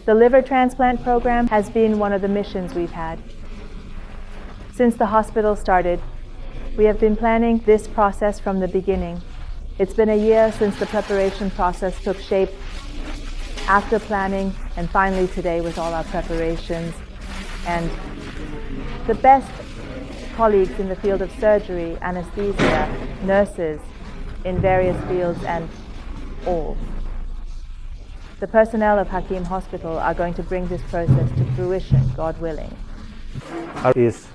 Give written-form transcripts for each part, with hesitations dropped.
The liver transplant program has been one of the missions we've had. Since the hospital started, we have been planning this process from the beginning. It's been a year since the preparation process took shape, after planning, and finally today with all our preparations. And the best colleagues in the field of surgery, anesthesia, nurses in various fields, and all. The personnel of Hakim Hospital are going to bring this process to fruition, God willing. He is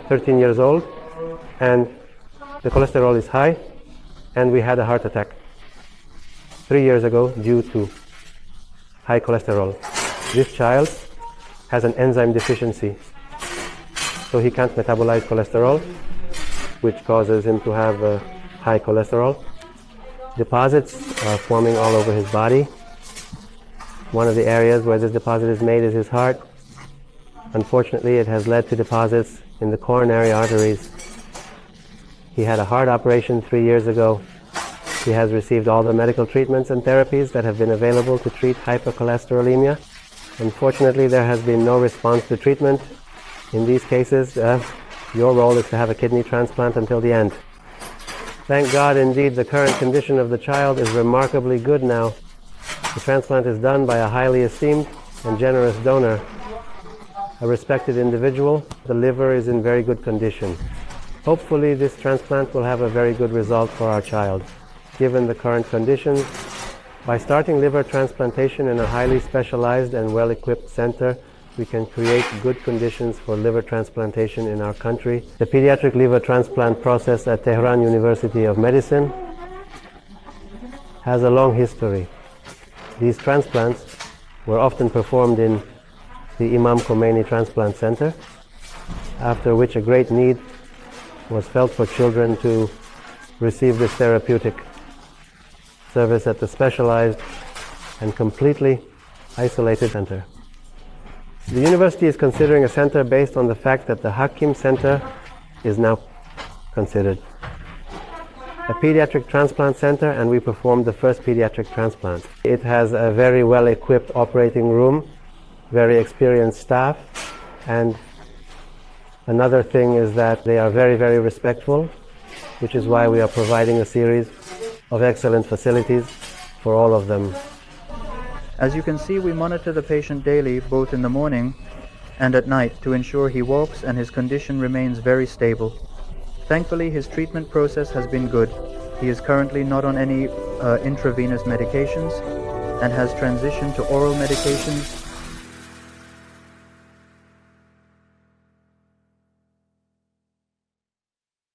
13 years old and the cholesterol is high, and we had a heart attack 3 years ago due to high cholesterol. This child has an enzyme deficiency, so he can't metabolize cholesterol, which causes him to have high cholesterol. Deposits are forming all over his body. One of the areas where this deposit is made is his heart. Unfortunately, it has led to deposits in the coronary arteries. He had a heart operation 3 years ago. He has received all the medical treatments and therapies that have been available to treat hypercholesterolemia. Unfortunately, there has been no response to treatment. In these cases, your role is to have a kidney transplant until the end. Thank God, indeed, the current condition of the child is remarkably good now. The transplant is done by a highly esteemed and generous donor, a respected individual. The liver is in very good condition. Hopefully, this transplant will have a very good result for our child. Given the current conditions, by starting liver transplantation in a highly specialized and well-equipped center, we can create good conditions for liver transplantation in our country. The pediatric liver transplant process at Tehran University of Medicine has a long history. These transplants were often performed in the Imam Khomeini Transplant Center, after which a great need was felt for children to receive this therapeutic service at the specialized and completely isolated center. The university is considering a center based on the fact that the Hakim Center is now considered a pediatric transplant center, and we performed the first pediatric transplant. It has a very well-equipped operating room, very experienced staff, and another thing is that they are very, very respectful, which is why we are providing a series of excellent facilities for all of them. As you can see, we monitor the patient daily, both in the morning and at night, to ensure he walks and his condition remains very stable. Thankfully, his treatment process has been good. He is currently not on any intravenous medications and has transitioned to oral medications